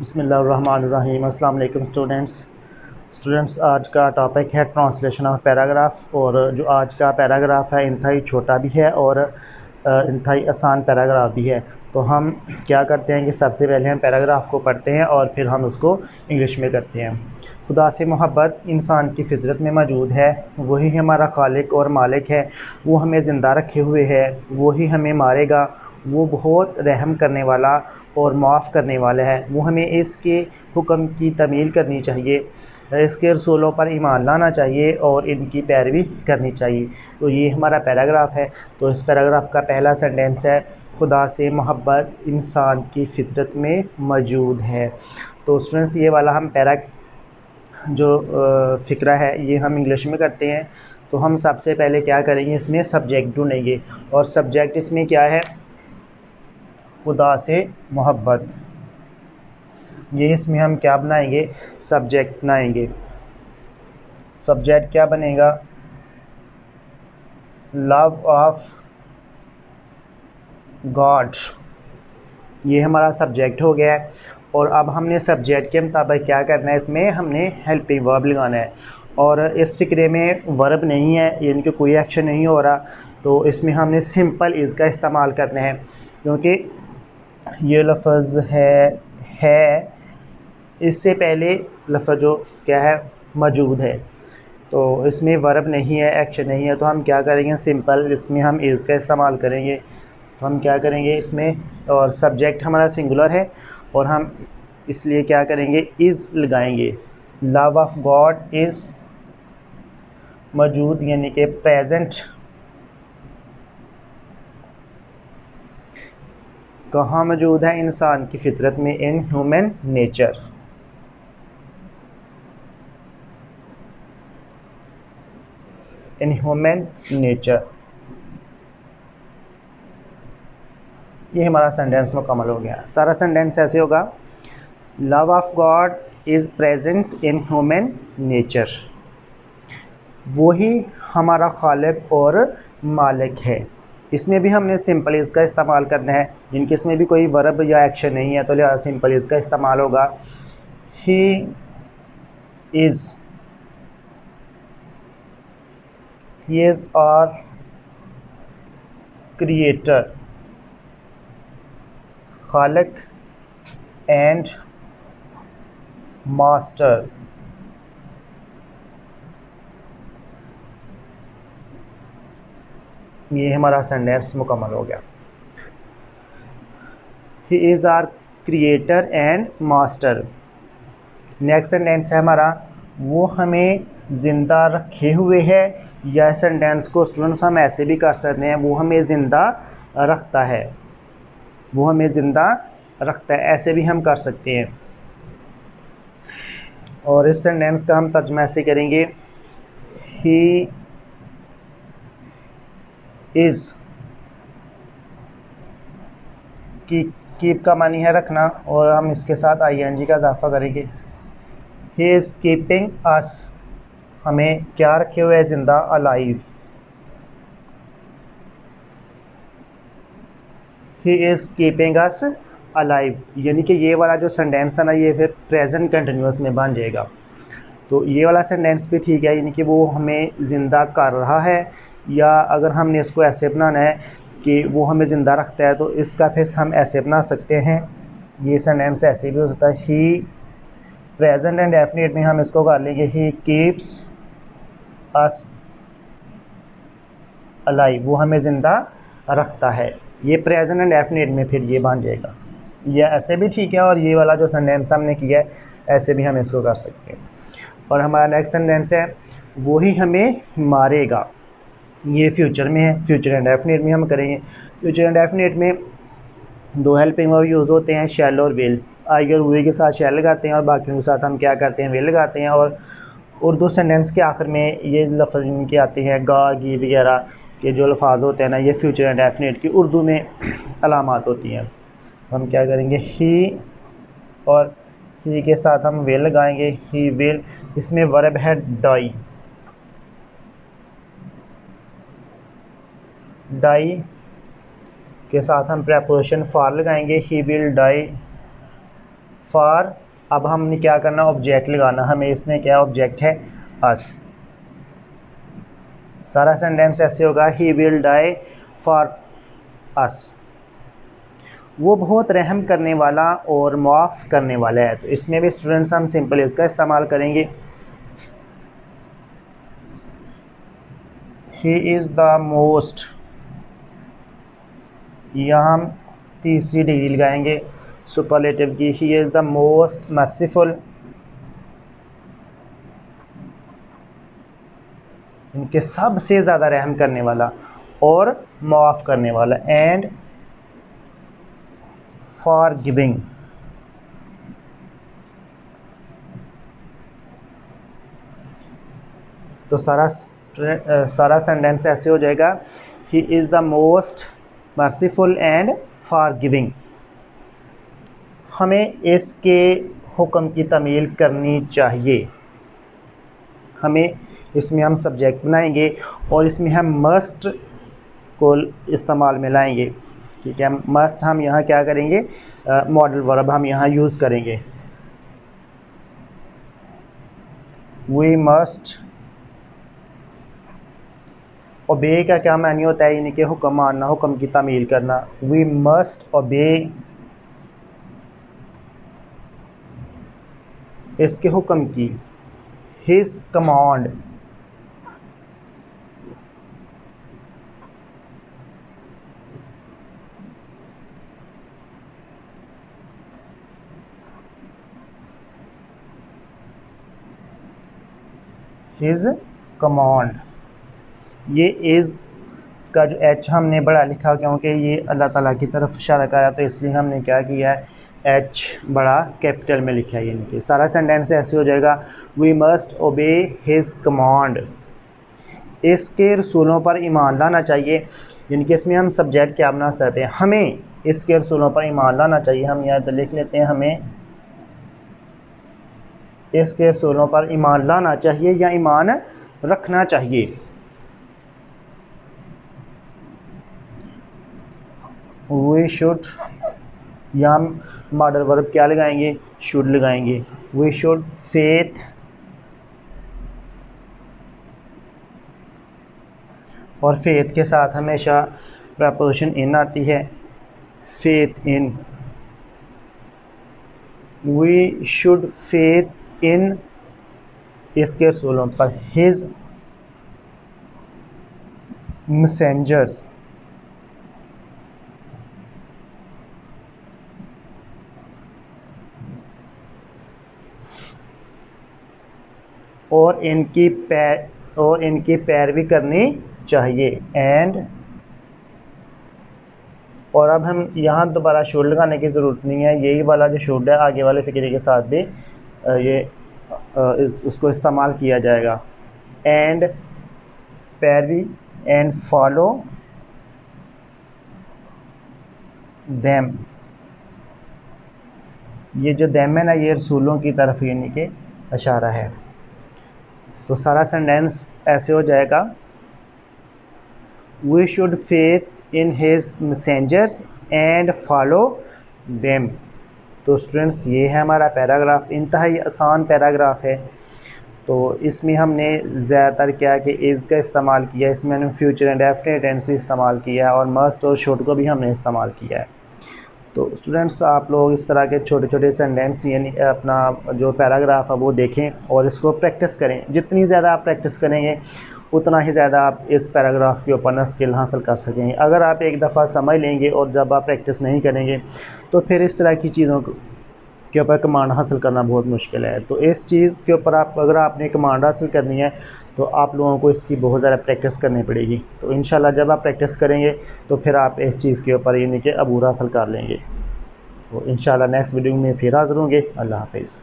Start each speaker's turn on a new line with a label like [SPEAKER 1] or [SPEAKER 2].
[SPEAKER 1] बिस्मिल्लाहिर्रहमानिर्रहीम। अस्सलाम वालेकुम स्टूडेंट्स, आज का टॉपिक है ट्रांसलेशन ऑफ पैराग्राफ। और जो आज का पैराग्राफ है इंतहाई छोटा भी है और इंतहाई आसान पैराग्राफ भी है। तो हम क्या करते हैं कि सबसे पहले हम पैराग्राफ को पढ़ते हैं और फिर हम उसको इंग्लिश में करते हैं। खुदा से मोहब्बत इंसान की फितरत में मौजूद है। वही हमारा खालिक और मालिक है। वो हमें ज़िंदा रखे हुए है, वही हमें मारेगा। वो बहुत रहम करने वाला और माफ़ करने वाला है। वो हमें इसके हुक्म की तमील करनी चाहिए, इसके रसूलों पर ईमान लाना चाहिए और इनकी पैरवी करनी चाहिए। तो ये हमारा पैराग्राफ है। तो इस पैराग्राफ का पहला सेंटेंस है, खुदा से मोहब्बत इंसान की फितरत में मौजूद है। तो स्टूडेंट्स, ये वाला हम जो फ़िक्रा है ये हम इंग्लिश में करते हैं। तो हम सबसे पहले क्या करेंगे, इसमें सब्जेक्ट ढूंढेंगे और सब्जेक्ट इसमें क्या है, खुदा से मोहब्बत। ये इसमें हम क्या बनाएंगे, सब्जेक्ट बनाएंगे। सब्जेक्ट क्या बनेगा, लव ऑफ गॉड। ये हमारा सब्जेक्ट हो गया है। और अब हमने सब्जेक्ट के मुताबिक क्या करना है, इसमें हमने हेल्पिंग वर्ब लगाना है। और इस फ़िक्रे में वर्ब नहीं है, यानी कि कोई एक्शन नहीं हो रहा, तो इसमें हमने सिंपल इज़ का इस्तेमाल करना है, क्योंकि ये लफ्ज़ है इससे पहले लफ्ज़ जो क्या है मौजूद है, तो इसमें वर्ब नहीं है, एक्शन नहीं है। तो हम क्या करेंगे, सिंपल इसमें हम इज़ का इस्तेमाल करेंगे। तो हम क्या करेंगे इसमें, और सब्जेक्ट हमारा सिंगुलर है और हम इसलिए क्या करेंगे, इज़ लगाएंगे। लव ऑफ गॉड इज़ मौजूद, यानी कि प्रेजेंट। कहाँ मौजूद है, इंसान की फितरत में, in human nature. In human nature. ये हमारा सेंटेंस मुकम्मल हो गया। सारा सेंटेंस ऐसे होगा, love of God is present in human nature. वही हमारा खालिक और मालिक है। इसमें भी हमने सिंपल इज़ का इस्तेमाल करना है, जिनके इसमें भी कोई वर्ब या एक्शन नहीं है, तो लिहाजा सिंपल इज़ का इस्तेमाल होगा। ही इज़ आवर क्रिएटर, खालिक एंड मास्टर। ये हमारा सेंटेंस मुकम्मल हो गया। He is our creator and master. Next sentence है हमारा, वो हमें ज़िंदा रखे हुए है। या सेंटेंस को स्टूडेंट्स हम ऐसे भी कर सकते हैं, वो हमें ज़िंदा रखता है। वो हमें ज़िंदा रखता है, ऐसे भी हम कर सकते हैं। और इस सेंटेंस का हम तर्जुमा ऐसे करेंगे, ही इज़, कीप का मानी है रखना, और हम इसके साथ ING का इजाफा करेंगे। ही इज़ कीपिंग अस, हमें क्या रखे हुए है, ज़िंदा, alive. He is keeping us alive, यानी कि ये वाला जो सेंटेंस है ना, ये फिर प्रेजेंट कंटिन्यूस में बन जाएगा। तो ये वाला सेंटेंस भी ठीक है, यानी कि वो हमें ज़िंदा कर रहा है। या अगर हमने इसको ऐसे बनाना है कि वो हमें ज़िंदा रखता है, तो इसका फिर हम ऐसे बना सकते हैं। ये सेंटेंस ऐसे भी हो सकता है, ही प्रेजेंट एंड डेफिनेट में हम इसको कर लेंगे, ही कीप्स अस अलाइव, वो हमें ज़िंदा रखता है। ये प्रेजेंट एंड डेफिनेट में फिर ये बन जाएगा। ये ऐसे भी ठीक है, और ये वाला जो सेंटेंस हमने किया है ऐसे भी हम इसको कर सकते हैं। और हमारा नेक्स्ट सेंटेंस है, वो ही हमें मारेगा। ये फ्यूचर में है, फ्यूचर एंड डेफिनेट में हम करेंगे। फ्यूचर एंड डेफिनेट में दो हेल्पिंग वर्ब यूज़ होते हैं, शैल और विल। आई और हुए के साथ शैल लगाते हैं और बाकियों के साथ हम क्या करते हैं, विल लगाते हैं। और उर्दू सेंटेंस के आखिर में ये लफ्ज़ इनके आते हैं, गा, गी वगैरह के जो अल्फाज होते हैं ना, ये फ्यूचर एंड डेफिनेट की उर्दू में अलामात होती हैं। हम क्या करेंगे, ही, और ही के साथ हम विल लगाएंगे, ही विल। इसमें वर्ब है डाई, डाई के साथ हम प्रेपोजिशन फॉर लगाएंगे, ही विल डाई फॉर, अब हमने क्या करना, ऑब्जेक्ट लगाना, हमें इसमें क्या ऑब्जेक्ट है, अस। सारा सेंटेंस ऐसे होगा, he will die for us. वो बहुत रहम करने वाला और माफ़ करने वाला है। तो इसमें भी स्टूडेंट्स हम सिंपल इसका इस्तेमाल करेंगे, ही इज़ द मोस्ट, यहाँ हम तीसरी डिग्री लगाएंगे सुपरलेटिव की, he is the most merciful, इनके सबसे ज़्यादा रहम करने वाला और माफ़ करने वाला, एंड फॉर गिविंग। तो सारा सेंटेंस ऐसे हो जाएगा, he is the most merciful and for giving. हमें इसके हुक्म की तमील करनी चाहिए। हमें इसमें हम सब्जेक्ट बनाएंगे और इसमें हम मस्ट को इस्तेमाल में लाएंगे। ठीक है, मस्ट हम यहाँ क्या करेंगे, मॉडल वर्ब हम यहाँ यूज़ करेंगे। वी मस्ट, ओबे का क्या मानी होता है, यानी कि हुक्म मानना, हुक्म की तामील करना। वी मस्ट ओबे, इसके हुक्म की, हिज कमांड, हिज कमांड। ये इज़ का जो एच हमने बड़ा लिखा क्योंकि ये अल्लाह ताला की तरफ इशारा कर रहा है, तो इसलिए हमने क्या किया है, एच बड़ा कैपिटल में लिखा है। यानी कि सारा सेंटेंस ऐसे हो जाएगा, we must obey his command. इसके रसूलों पर ईमान लाना चाहिए, यानी कि इसमें हम सब्जेक्ट क्या बना सकते हैं, हमें इसके रसूलों पर ईमान लाना चाहिए। हम यहाँ तो लिख लेते हैं, हमें इसके रसूलों पर ईमान लाना चाहिए या ईमान रखना चाहिए। वी शुड, या हम मॉडल वर्ब क्या लगाएंगे, शुड लगाएंगे। वी शुड फेथ, और फेथ के साथ हमेशा प्रपोजिशन इन आती है, faith in. We should faith in, इसके रसूलों पर, हिज मैसेंजर्स, और इनकी पैरवी करनी चाहिए। एंड, और अब हम यहाँ दोबारा शुड लगाने की ज़रूरत नहीं है, यही वाला जो शुड है आगे वाले फ़िक्रे के साथ भी उसको इस्तेमाल किया जाएगा। एंड पैरवी, एंड फॉलो देम, ये जो देम है ना, ये रसूलों की तरफ यानी कि इशारा है। तो सारा सेंटेंस ऐसे हो जाएगा, we should faith in his messengers and follow them. तो स्टूडेंट्स, ये है हमारा पैराग्राफ, इंतहाई आसान पैराग्राफ है। तो इसमें हमने ज़्यादातर क्या कि इज़ का इस्तेमाल किया, इसमें हमने फ्यूचर एंड डेफिनेट टेंस भी इस्तेमाल किया है, और मस्ट और शुड को भी हमने इस्तेमाल किया है। तो स्टूडेंट्स, आप लोग इस तरह के छोटे छोटे सेंटेंस यानी अपना जो पैराग्राफ है वो देखें और इसको प्रैक्टिस करें। जितनी ज़्यादा आप प्रैक्टिस करेंगे उतना ही ज़्यादा आप इस पैराग्राफ के ऊपर ना स्किल हासिल कर सकेंगे। अगर आप एक दफ़ा समझ लेंगे और जब आप प्रैक्टिस नहीं करेंगे तो फिर इस तरह की चीज़ों के ऊपर कमांड हासिल करना बहुत मुश्किल है। तो इस चीज़ के ऊपर अगर आपने कमांड हासिल करनी है तो आप लोगों को इसकी बहुत ज़्यादा प्रैक्टिस करनी पड़ेगी। तो इंशाल्लाह जब आप प्रैक्टिस करेंगे तो फिर आप इस चीज़ के ऊपर यानी कि अबूर हासिल कर लेंगे। तो इंशाल्लाह नेक्स्ट वीडियो में फिर हाज़िर होंगे। अल्लाह हाफ़िज़।